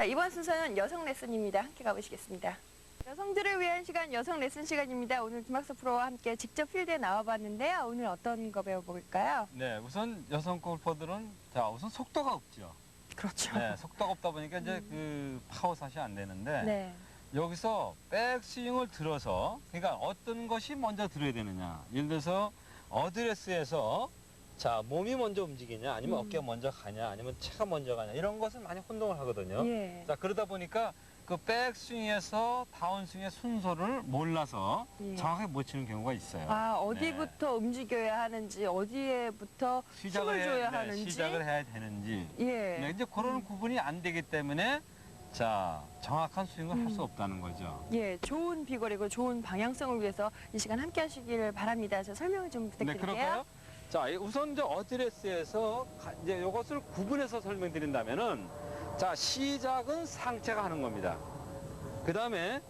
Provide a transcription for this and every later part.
이번 순서는 여성 레슨입니다. 함께 가보시겠습니다. 여성들을 위한 시간, 여성 레슨 시간입니다. 오늘 김학서 프로와 함께 직접 필드에 나와봤는데요. 오늘 어떤 거 배워볼까요? 네, 우선 여성 골퍼들은 우선 속도가 없죠. 그렇죠. 네, 속도가 없다 보니까 이제 그 파워샷이 안 되는데 네. 여기서 백스윙을 들어서 그러니까 어떤 것이 먼저 들어야 되느냐. 예를 들어서 어드레스에서 몸이 먼저 움직이냐, 아니면 어깨가 먼저 가냐, 아니면 차가 먼저 가냐, 이런 것을 많이 혼동을 하거든요. 예. 그러다 보니까 그 백스윙에서 다운스윙의 순서를 몰라서 예. 정확하게 못 치는 경우가 있어요. 어디부터 움직여야 하는지, 어디에부터 힘을 줘야 하는지. 시작을 해야 되는지. 예. 네, 이제 그런 구분이 안 되기 때문에 정확한 스윙을 할 수 없다는 거죠. 예, 좋은 비거리고 좋은 방향성을 위해서 이 시간 함께 하시기를 바랍니다. 저 설명을 좀 네, 부탁드릴게요. 그럴까요? 우선 이제 어드레스에서 이제 이것을 구분해서 설명드린다면은 시작은 상체가 하는 겁니다. 그 다음에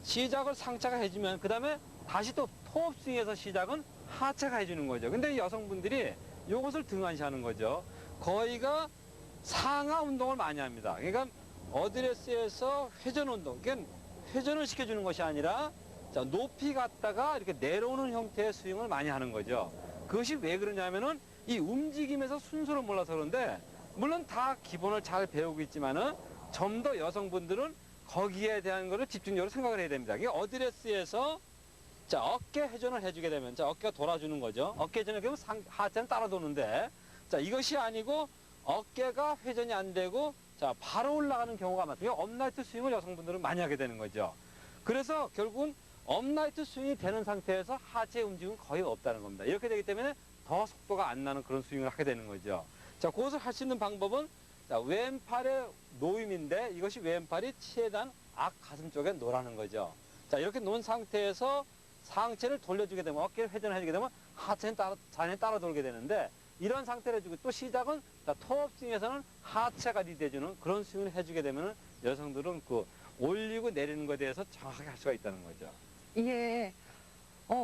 시작을 상체가 해주면 그 다음에 다시 또 톱스윙에서 시작은 하체가 해주는 거죠. 근데 여성분들이 이것을 등한시하는 거죠. 거의가 상하 운동을 많이 합니다. 그러니까 어드레스에서 회전 운동, 그러니까 회전을 시켜주는 것이 아니라 높이 갔다가 이렇게 내려오는 형태의 스윙을 많이 하는 거죠. 그것이 왜 그러냐면은 이 움직임에서 순서를 몰라서 그런데, 물론 다 기본을 잘 배우고 있지만은 좀 더 여성분들은 거기에 대한 거를 집중적으로 생각을 해야 됩니다. 그러니까 어드레스에서 어깨 회전을 해주게 되면 어깨가 돌아주는 거죠. 어깨 회전을 하면 하체는 따라 도는데, 이것이 아니고 어깨가 회전이 안 되고 바로 올라가는 경우가 많아요. 업라이트 스윙을 여성분들은 많이 하게 되는 거죠. 그래서 결국은 업라이트 스윙이 되는 상태에서 하체 움직임은 거의 없다는 겁니다. 이렇게 되기 때문에 더 속도가 안 나는 그런 스윙을 하게 되는 거죠. 그것을 할 수 있는 방법은 왼팔의 놓임인데, 이것이 왼팔이 최대한 앞 가슴 쪽에 놓으라는 거죠. 이렇게 놓은 상태에서 상체를 돌려주게 되면, 어깨를 회전해주게 되면 하체는 자연히 따라 돌게 되는데, 이런 상태를 해주고 또 시작은 톱스윙에서는 하체가 리드해주는 그런 스윙을 해주게 되면 여성들은 그 올리고 내리는 것에 대해서 정확하게 할 수가 있다는 거죠. 예.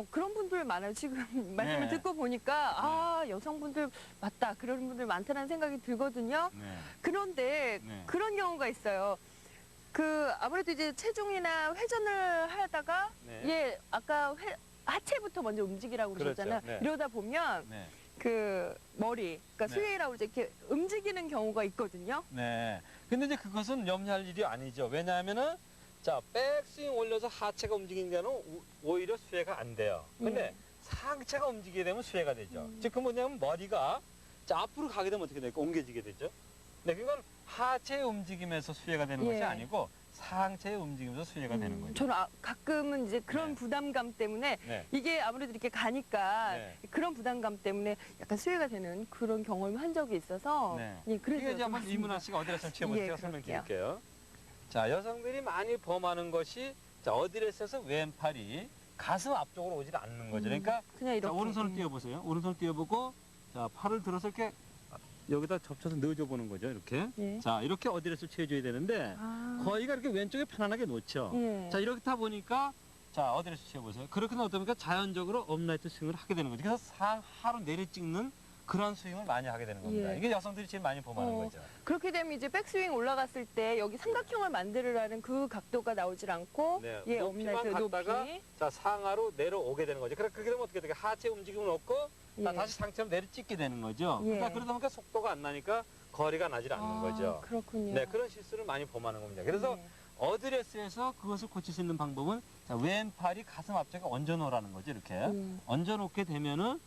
그런 분들 많아요. 지금 말씀을 네. 듣고 보니까 여성분들 맞다, 그런 분들 많다는 생각이 들거든요. 네. 그런데 네. 그런 경우가 있어요. 아무래도 이제 체중이나 회전을 하다가 네. 아까 하체부터 먼저 움직이라고 그러셨잖아요. 그렇죠. 네. 이러다 보면 네. 머리, 그러니까 네. 스웨이라고 이렇게 움직이는 경우가 있거든요. 네. 근데 이제 그것은 염려할 일이 아니죠. 왜냐하면은 백스윙 올려서 하체가 움직이는 데는 오히려 수혜가 안 돼요. 근데 상체가 움직이게 되면 수혜가 되죠. 즉, 그 뭐냐면 머리가 앞으로 가게 되면 어떻게 될까? 옮겨지게 되죠. 네, 그건 하체의 움직임에서 수혜가 되는 것이 아니고 상체의 움직임에서 수혜가 되는 거죠. 저는 가끔은 이제 그런 부담감 때문에 이게 아무래도 이렇게 가니까 그런 부담감 때문에 약간 수혜가 되는 그런 경험을 한 적이 있어서 그래서 이제 한번 이문아 씨가 어드레스를 취해보세요. 제가 설명드릴게요. 여성들이 많이 범하는 것이 어드레스에서 왼팔이 가슴 앞쪽으로 오지 않는 거죠. 그러니까 그냥 이렇게. 오른손을 띄워보세요. 오른손을 띄워보고 팔을 들어서 이렇게 여기다 접쳐서 넣어줘 보는 거죠. 이렇게. 이렇게 어드레스를 취해줘야 되는데 거의가 이렇게 왼쪽에 편안하게 놓죠. 이렇게 타 보니까 어드레스 취해보세요. 그렇게 놓다 보니까 자연적으로 업라이트 스윙을 하게 되는 거죠. 그래서 상하로 내리 찍는 그런 스윙을 많이 하게 되는 겁니다. 이게 여성들이 제일 많이 범하는 거죠. 그렇게 되면 이제 백스윙 올라갔을 때 여기 삼각형을 만들으라는 그 각도가 나오질 않고 높이만 갔다가 상하로 내려오게 되는 거죠. 그렇게 되면 어떻게 돼요? 하체 움직임은 없고 다시 상체로 내려 찍게 되는 거죠. 그러다 보니까 속도가 안 나니까 거리가 나질 않는 거죠. 그렇군요. 네, 그런 실수를 많이 범하는 겁니다. 그래서 어드레스에서 그것을 고칠 수 있는 방법은 왼팔이 가슴 앞쪽에 얹어 놓으라는 거죠. 이렇게 얹어 놓게 되면은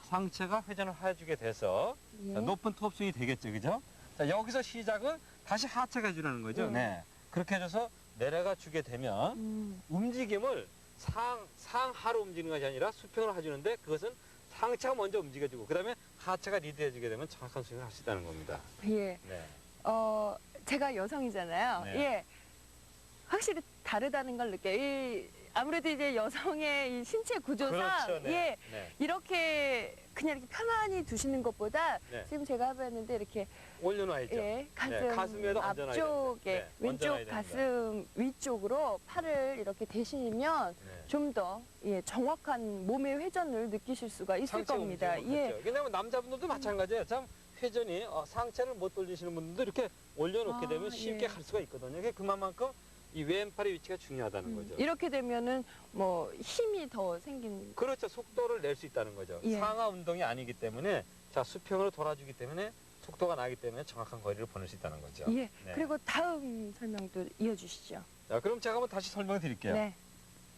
상체가 회전을 해주게 돼서 높은 톱스윙이 되겠죠. 그죠? 여기서 시작은 다시 하체가 해주라는 거죠. 네. 그렇게 해줘서 내려가 주게 되면 움직임을 상하로 움직이는 것이 아니라 수평으로 해주는데, 그것은 상체가 먼저 움직여주고 그 다음에 하체가 리드해주게 되면 정확한 스윙을 할 수 있다는 겁니다. 네. 제가 여성이잖아요. 확실히 다르다는 걸 느껴요. 아무래도 이제 여성의 이 신체 구조상 이렇게 그냥 이렇게 편안히 두시는 것보다 지금 제가 해봤는데 이렇게 올려놔야죠. 가슴에도 앞쪽에 왼쪽 가슴 위쪽으로 팔을 이렇게 대시면 좀 더 정확한 몸의 회전을 느끼실 수가 있을 겁니다. 왜냐하면 남자분들도 마찬가지예요. 회전이 상체를 못 돌리시는 분들도 이렇게 올려놓게 되면 쉽게 예. 갈 수가 있거든요. 그게 그만큼 이 왼팔의 위치가 중요하다는 거죠. 이렇게 되면은 뭐 힘이 더 생긴. 그렇죠. 속도를 낼 수 있다는 거죠. 예. 상하 운동이 아니기 때문에 자 수평으로 돌아주기 때문에 속도가 나기 때문에 정확한 거리를 보낼 수 있다는 거죠. 예. 네. 그리고 다음 설명도 이어주시죠. 자, 그럼 제가 한번 다시 설명을 드릴게요. 네.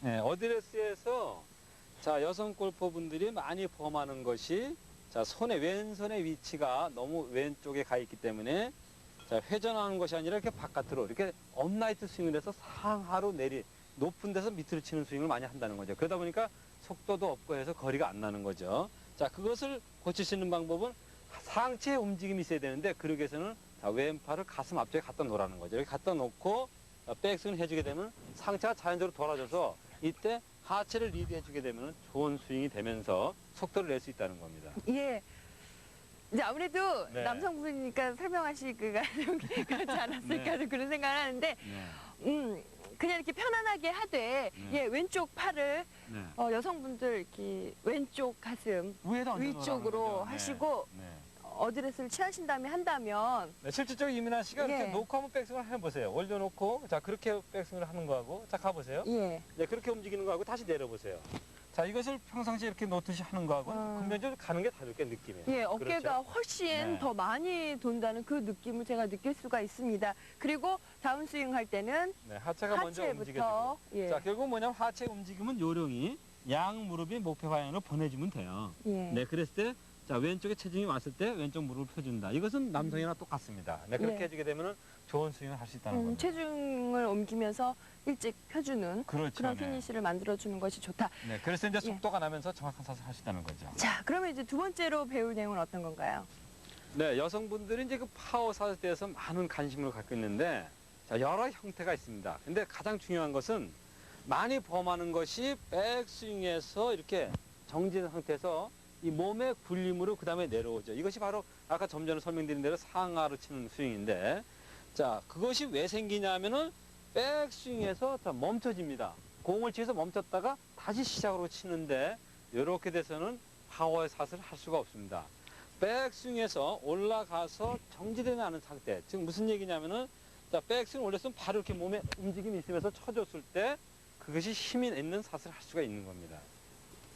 네, 어드레스에서 자 여성 골퍼분들이 많이 범하는 것이 자 왼손의 위치가 너무 왼쪽에 가 있기 때문에 자 회전하는 것이 아니라 이렇게 바깥으로 이렇게 업라이트 스윙을 해서 상하로 높은 데서 밑으로 치는 스윙을 많이 한다는 거죠. 그러다 보니까 속도도 없고 해서 거리가 안 나는 거죠. 자 그것을 고칠 수 있는 방법은 상체의 움직임이 있어야 되는데 그러기 위해서는 자 왼팔을 가슴 앞쪽에 갖다 놓으라는 거죠. 이렇게 갖다 놓고 백스윙을 해주게 되면 상체가 자연적으로 돌아져서 이때 하체를 리드해주게 되면 좋은 스윙이 되면서 속도를 낼 수 있다는 겁니다. 예. 이제 아무래도 네. 남성분이니까 설명하시기가 좀 그렇지 않았을까 네. 그런 생각을 하는데, 네. 그냥 이렇게 편안하게 하되, 네. 예, 왼쪽 팔을 네. 여성분들 이렇게 왼쪽 가슴 위에다 위쪽으로 하시고 어드레스를 취하신 다음에 한다면, 네, 실질적으로 이민아 씨가 예. 이렇게 놓고 한번 백스윙을 해보세요. 올려놓고 자 그렇게 백스윙을 하는 거하고 자 가보세요. 예. 네, 그렇게 움직이는 거하고 다시 내려보세요. 자 이것을 평상시에 이렇게 놓듯이 하는 거하고 근본적으로 가는 게 다르게 느낌이에요. 예, 어깨가 그렇죠? 훨씬 네. 더 많이 돈다는 그 느낌을 제가 느낄 수가 있습니다. 그리고 다운스윙 할 때는 네, 하체가 먼저 움직여지고. 하체부터, 예. 자 결국 뭐냐면 하체 움직임은 요령이 양 무릎이 목표 방향으로 보내주면 돼요. 예. 네, 그랬을 때, 자, 왼쪽에 체중이 왔을 때 왼쪽 무릎을 펴준다. 이것은 남성이나 똑같습니다. 네, 그렇게 예. 해주게 되면 좋은 스윙을 할 수 있다는 겁니다. 체중을 옮기면서 일찍 펴주는 그렇죠. 그런 네. 피니시를 만들어주는 것이 좋다. 네, 그래서 이제 예. 속도가 나면서 정확한 샷을 할 수 있다는 거죠. 자, 그러면 이제 두 번째로 배울 내용은 어떤 건가요? 네, 여성분들이 이제 그 파워 샷에 대해서 많은 관심을 갖고 있는데, 자, 여러 형태가 있습니다. 근데 가장 중요한 것은 많이 범하는 것이 백스윙에서 이렇게 정지된 상태에서 이 몸의 굴림으로 그 다음에 내려오죠. 이것이 바로 아까 좀 전에 설명드린 대로 상하로 치는 스윙인데, 자, 그것이 왜 생기냐면은 백스윙에서 자, 멈춰집니다. 공을 치면서 멈췄다가 다시 시작으로 치는데, 이렇게 돼서는 파워의 샷을 할 수가 없습니다. 백스윙에서 올라가서 정지되지 않은 상태. 즉 무슨 얘기냐면은 자, 백스윙 올렸으면 바로 이렇게 몸에 움직임이 있으면서 쳐줬을 때 그것이 힘이 있는 샷을 할 수가 있는 겁니다.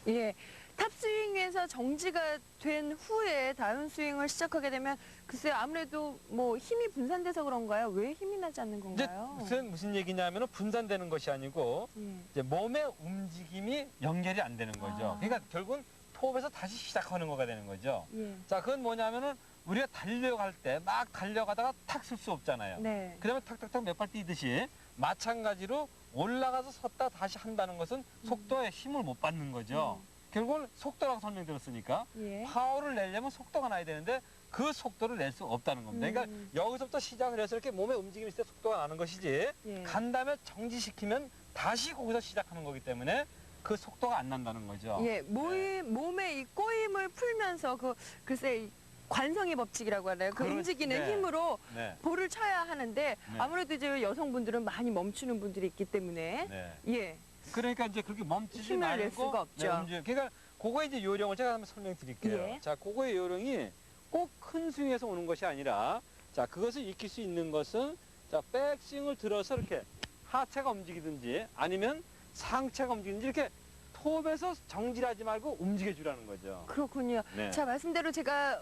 예. 탑스윙에서 정지가 된 후에 다운스윙을 시작하게 되면 글쎄요, 아무래도 뭐 힘이 분산돼서 그런가요? 왜 힘이 나지 않는 이제 건가요? 무슨 얘기냐면은 분산되는 것이 아니고 예. 이제 몸의 움직임이 연결이 안 되는 거죠. 아. 그러니까 결국은 톱에서 다시 시작하는 거가 되는 거죠. 예. 자, 그건 뭐냐면은 우리가 달려갈 때 막 달려가다가 탁 쓸 수 없잖아요. 네. 그다음에 탁탁탁 몇 발 뛰듯이 마찬가지로 올라가서 섰다 다시 한다는 것은 속도에 힘을 못 받는 거죠. 결국은 속도라고 설명드렸으니까 예. 파워를 내려면 속도가 나야 되는데 그 속도를 낼 수 없다는 겁니다. 그러니까 음. 여기서부터 시작을 해서 이렇게 몸에 움직임이 있을 때 속도가 나는 것이지 예. 간 다음에 정지시키면 다시 거기서 시작하는 거기 때문에 그 속도가 안 난다는 거죠. 예, 몸의 이 꼬임을 풀면서 글쎄 이 관성의 법칙이라고 하나요? 그 움직이는 네. 힘으로 네. 볼을 쳐야 하는데 아무래도 이제 여성분들은 많이 멈추는 분들이 있기 때문에 네. 예, 그러니까 이제 그렇게 멈추지 힘을 말고 낼 수가 없죠. 그러니까 그거의 이제 요령을 제가 한번 설명드릴게요. 예. 자, 그거의 요령이 꼭 큰 스윙에서 오는 것이 아니라 자, 그것을 익힐 수 있는 것은 자, 백스윙을 들어서 이렇게 하체가 움직이든지 아니면 상체가 움직이든지 이렇게 톱에서 정지하지 말고 움직여 주라는 거죠. 그렇군요. 네. 자, 말씀대로 제가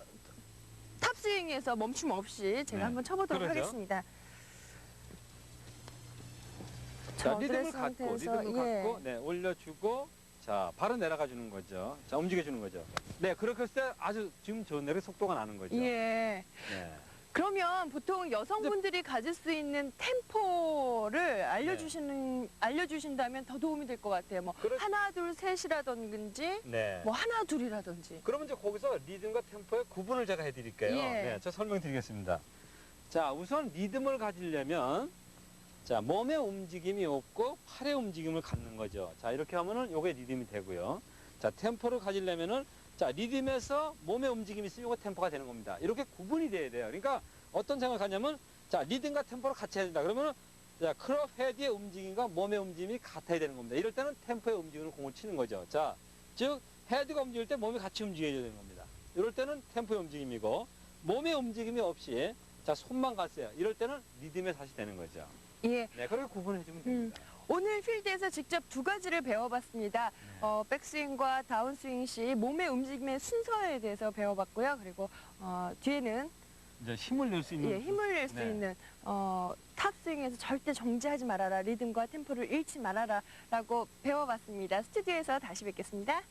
탑스윙에서 멈춤 없이 제가 네. 한번 쳐보도록 그러죠. 하겠습니다. 자, 저 리듬을 어드레스 갖고 상태에서, 리듬을 예. 갖고 네, 올려주고 자, 바로 내려가 주는 거죠. 자, 움직여 주는 거죠. 네, 그렇게 했을 때 아주 지금 좋은 대로 속도가 나는 거죠. 예. 네. 그러면 보통 여성분들이 가질 수 있는 템포를 알려주신다면 더 도움이 될 것 같아요. 뭐 그렇- 하나, 둘, 셋이라든지 네. 뭐 하나, 둘이라든지. 그러면 이제 거기서 리듬과 템포의 구분을 제가 해드릴게요. 예. 네, 저 설명드리겠습니다. 자, 우선 리듬을 가지려면 자, 몸의 움직임이 없고 팔의 움직임을 갖는 거죠. 자, 이렇게 하면은 요게 리듬이 되고요. 자, 템포를 가지려면은 자, 리듬에서 몸의 움직임이 있으면 요거 템포가 되는 겁니다. 이렇게 구분이 돼야 돼요. 그러니까 어떤 생각을 하냐면 자, 리듬과 템포를 같이 해야 된다. 그러면은 자, 클럽 헤드의 움직임과 몸의 움직임이 같아야 되는 겁니다. 이럴 때는 템포의 움직임으로 공을 치는 거죠. 자, 즉 헤드가 움직일 때 몸이 같이 움직여야 되는 겁니다. 이럴 때는 템포의 움직임이고 몸의 움직임이 없이 자 손만 갔어요. 이럴 때는 리듬에 다시 되는 거죠. 예. 네, 그렇게 구분해주면 됩니다. 오늘 필드에서 직접 두 가지를 배워봤습니다. 백스윙과 다운스윙 시 몸의 움직임의 순서에 대해서 배워봤고요. 그리고 뒤에는 이제 힘을 낼 수 있는 힘을 낼 수 네. 있는 탑스윙에서 절대 정지하지 말아라. 리듬과 템포를 잃지 말아라 라고 배워봤습니다. 스튜디오에서 다시 뵙겠습니다.